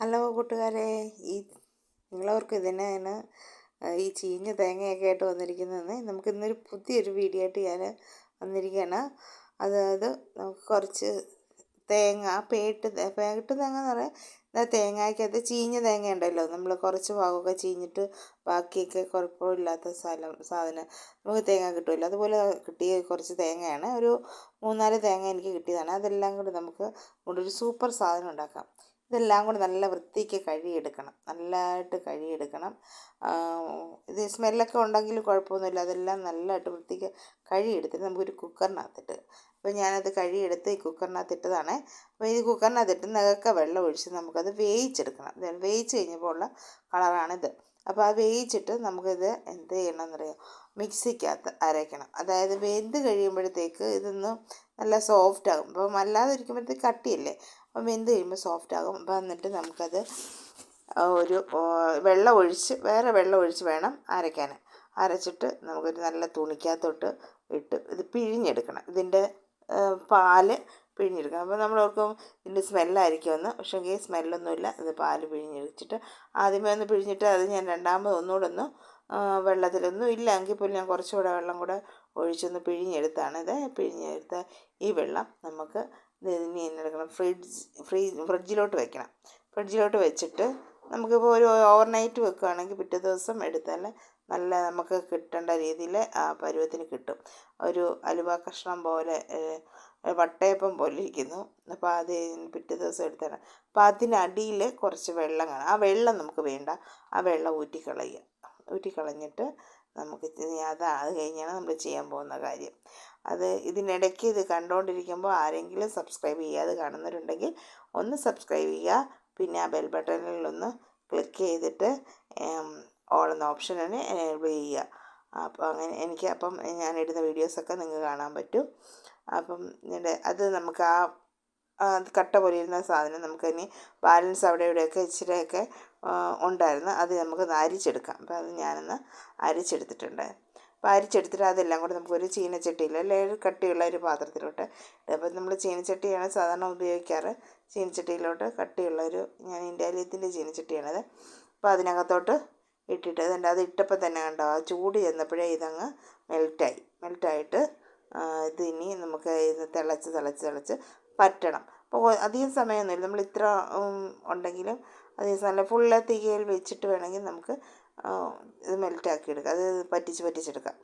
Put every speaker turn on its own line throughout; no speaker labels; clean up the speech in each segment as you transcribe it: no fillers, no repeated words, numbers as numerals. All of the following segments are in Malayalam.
ഹലോ കൂട്ടുകാരെ, ഈ നിങ്ങളവർക്ക് ഇതിനാണ് ഈ ചീഞ്ഞ തേങ്ങയൊക്കെ ആയിട്ട് വന്നിരിക്കുന്നതെന്ന്. നമുക്ക് ഇന്നൊരു പുതിയൊരു വീഡിയോ ആയിട്ട് ഞാൻ വന്നിരിക്കുകയാണ്. അതായത് നമുക്ക് കുറച്ച് തേങ്ങ പേട്ട് തേങ്ങ എന്ന് പറയാൻ തേങ്ങയ്ക്കകത്ത് ചീഞ്ഞ തേങ്ങ ഉണ്ടല്ലോ, നമ്മൾ കുറച്ച് ഭാഗമൊക്കെ ചീഞ്ഞിട്ട് ബാക്കിയൊക്കെ കുഴപ്പമില്ലാത്ത സാധനം നമുക്ക് തേങ്ങ കിട്ടുമല്ലോ, അതുപോലെ കിട്ടിയ കുറച്ച് തേങ്ങയാണ്. ഒരു 3-4 തേങ്ങ എനിക്ക് കിട്ടിയതാണ്. അതെല്ലാം കൂടി നമുക്ക് ഒരു സൂപ്പർ സാധനം ഉണ്ടാക്കാം. ഇതെല്ലാം കൂടി നല്ല വൃത്തിക്ക് കഴുകിയെടുക്കണം, നല്ലതായിട്ട് കഴുകിയെടുക്കണം. ഇത് സ്മെല്ലൊക്കെ ഉണ്ടെങ്കിലും കുഴപ്പമൊന്നുമില്ല. അതെല്ലാം നല്ലതായിട്ട് വൃത്തിക്ക് കഴുകിയെടുത്തിട്ട് നമുക്കൊരു കുക്കറിനകത്തിട്ട്, അപ്പോൾ ഞാനത് കഴുകിയെടുത്ത് ഈ കുക്കറിനകത്തിട്ടതാണ്. അപ്പോൾ ഈ കുക്കറിനകത്തിട്ട് നികക്ക വെള്ളം ഒഴിച്ച് നമുക്കത് വേവിച്ചെടുക്കണം. വേവിച്ച് കഴിഞ്ഞപ്പോൾ ഉള്ള കളറാണിത്. അപ്പോൾ അത് വേവിച്ചിട്ട് നമുക്കിത് എന്ത് ചെയ്യണമെന്നറിയാം, മിക്സിക്കകത്ത് അരയ്ക്കണം. അതായത് വെന്ത് കഴിയുമ്പോഴത്തേക്ക് ഇതൊന്ന് നല്ല സോഫ്റ്റ് ആകും. അപ്പം അല്ലാതെ ഇരിക്കുമ്പോഴത്തേക്ക് കട്ടിയല്ലേ, അപ്പം വെന്ത് കഴിയുമ്പോൾ സോഫ്റ്റ് ആകും. അപ്പം എന്നിട്ട് നമുക്കത് ഒരു വേറെ വെള്ളം ഒഴിച്ച് വേണം അരയ്ക്കാൻ. അരച്ചിട്ട് നമുക്കൊരു നല്ല തുണിക്കകത്തോട്ട് ഇട്ട് ഇത് പിഴിഞ്ഞെടുക്കണം. ഇതിൻ്റെ പാല് പിഴിഞ്ഞെടുക്കണം. അപ്പോൾ നമ്മൾ ഓർക്കും ഇതിൻ്റെ സ്മെല്ലായിരിക്കുമെന്ന്, പക്ഷേ എങ്കിൽ സ്മെല്ലൊന്നുമില്ല. ഇത് പാല് പിഴിഞ്ഞൊഴിച്ചിട്ട് ആദ്യമേ ഒന്ന് പിഴിഞ്ഞിട്ട് അത് ഞാൻ രണ്ടാമത് ഒന്നുകൂടെ ഒന്ന് വെള്ളത്തിലൊന്നും ഇല്ല എങ്കിൽ പോലും ഞാൻ കുറച്ചുകൂടെ വെള്ളം കൂടെ ഒഴിച്ചൊന്ന് പിഴിഞ്ഞെടുത്താണ്. ഇത് പിഴിഞ്ഞെടുത്ത ഈ വെള്ളം നമുക്ക് ഇനി എന്നെടുക്കണം, ഫ്രിഡ്ജിലോട്ട് വെക്കണം. ഫ്രിഡ്ജിലോട്ട് വെച്ചിട്ട് നമുക്കിപ്പോൾ ഒരു ഓവർനൈറ്റ് വെക്കുകയാണെങ്കിൽ പിറ്റേ ദിവസം എടുത്താൽ നല്ല നമുക്ക് കിട്ടേണ്ട രീതിയിൽ ആ പരുവത്തിന് കിട്ടും. ഒരു അലുവ കഷ്ണം പോലെ, വട്ടയപ്പം പോലെ ഇരിക്കുന്നു. അപ്പോൾ അത് പിറ്റേ ദിവസം എടുത്താണ്. അപ്പോൾ അതിനടിയിൽ കുറച്ച് വെള്ളം കാണാം. ആ വെള്ളം നമുക്ക് വേണ്ട, ആ വെള്ളം ഊറ്റിക്കളഞ്ഞിട്ട് നമുക്ക് അത് കഴിഞ്ഞാണ് നമ്മൾ ചെയ്യാൻ പോകുന്ന കാര്യം. ഇതിനിടയ്ക്ക് ഇത് കണ്ടുകൊണ്ടിരിക്കുമ്പോൾ ആരെങ്കിലും സബ്സ്ക്രൈബ് ചെയ്യാതെ കാണുന്നവരുണ്ടെങ്കിൽ ഒന്ന് സബ്സ്ക്രൈബ് ചെയ്യുക. പിന്നെ ആ ബെൽ ബട്ടണിലൊന്ന് ക്ലിക്ക് ചെയ്തിട്ട് ഓൾ എന്ന ഓപ്ഷനാണ് എനേബിൾ ചെയ്യുക. അപ്പോൾ അങ്ങനെ അപ്പം ഞാനിടുന്ന വീഡിയോസൊക്കെ നിങ്ങൾക്ക് കാണാൻ പറ്റും. അപ്പം അത് നമുക്ക് കട്ട പോലെ ഇരുന്ന സാധനം നമുക്കിനി ബാലൻസ് അവിടെ ഇവിടെയൊക്കെ ഇച്ചിരിയൊക്കെ ഉണ്ടായിരുന്നു, അത് നമുക്ക് അരിച്ചെടുക്കാം. അപ്പോൾ അത് ഞാനൊന്ന് അരിച്ചെടുത്തിട്ടുണ്ട്. അപ്പോൾ അരിച്ചെടുത്തിട്ട് അതെല്ലാം കൂടെ നമുക്കൊരു ചീനച്ചട്ടിയിൽ അല്ലെങ്കിൽ കട്ടിയുള്ള ഒരു പാത്രത്തിലോട്ട്. അപ്പോൾ നമ്മൾ ചീനച്ചട്ടിയാണ് സാധാരണ ഉപയോഗിക്കാറ്. ചീനച്ചട്ടിയിലോട്ട് ഞാൻ ഇന്ത്യാലയത്തിൻ്റെ ചീനച്ചട്ടിയാണത്. അപ്പോൾ അതിനകത്തോട്ട് ഇട്ടിട്ട് അത് ഇട്ടപ്പോൾ തന്നെ കണ്ടോ, ആ ചൂട് ചെന്നപ്പോഴേ ഇതങ്ങ് മെൽറ്റായിട്ട് ഇത് ഇനി നമുക്ക് ഇത് തിളച്ച് പറ്റണം. അപ്പോൾ അധികം സമയമൊന്നുമില്ല. നമ്മൾ ഇത്ര ഉണ്ടെങ്കിലും അധികം സമയം ഫുള്ള് തീയിൽ വെച്ചിട്ട് വേണമെങ്കിൽ നമുക്ക് ഇത് മെൽറ്റാക്കി എടുക്കാം, അത് പറ്റിച്ചെടുക്കാം.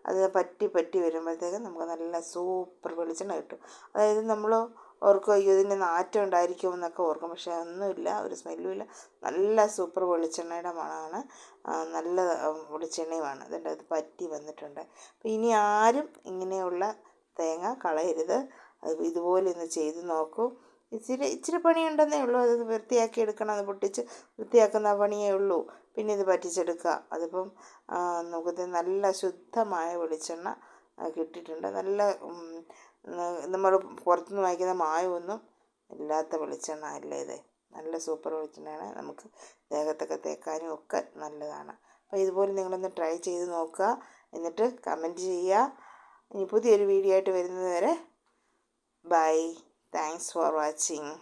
അത് പറ്റി വരുമ്പോഴത്തേക്കും നമുക്ക് നല്ല സൂപ്പർ വെളിച്ചെണ്ണ കിട്ടും. അതായത് നമ്മൾ ഓർക്കും അയ്യോ ഇതിൻ്റെ നാറ്റം ഉണ്ടായിരിക്കും എന്നൊക്കെ ഓർക്കും, പക്ഷേ ഒന്നുമില്ല, ഒരു സ്മെല്ലും ഇല്ല. നല്ല സൂപ്പർ വെളിച്ചെണ്ണയുടെ മണമാണ്, നല്ല വെളിച്ചെണ്ണയുമാണ്. അതുകൊണ്ട് അത് പറ്റി വന്നിട്ടുണ്ട്. അപ്പോൾ ഇനി ആരും ഇങ്ങനെയുള്ള തേങ്ങ കളയരുത്. അത് ഇതുപോലെ ഒന്ന് ചെയ്ത് നോക്കൂ. ഇച്ചിരി പണിയുണ്ടെന്നേ ഉള്ളൂ. അത് വൃത്തിയാക്കി എടുക്കണം, അത് പൊട്ടിച്ച് വൃത്തിയാക്കുന്ന പണിയേ ഉള്ളൂ. പിന്നെ ഇത് പറ്റിച്ചെടുക്കുക. അതിപ്പം നമുക്ക് നല്ല ശുദ്ധമായ വെളിച്ചെണ്ണ കിട്ടിയിട്ടുണ്ട്. നല്ല നമ്മൾ പുറത്തുനിന്ന് വാങ്ങിക്കുന്ന മായമൊന്നും ഇല്ലാത്ത വെളിച്ചെണ്ണ അല്ലേ ഇത്. നല്ല സൂപ്പർ വെളിച്ചെണ്ണയാണ്, നമുക്ക് ദേഹത്തൊക്കെ തേക്കാനും ഒക്കെ നല്ലതാണ്. അപ്പോൾ ഇതുപോലെ നിങ്ങളൊന്ന് ട്രൈ ചെയ്ത് നോക്കുക, എന്നിട്ട് കമൻറ്റ് ചെയ്യുക. ഇനി പുതിയൊരു വീഡിയോ ആയിട്ട് വരുന്നത് വരെ ബൈ. Thanks for watching.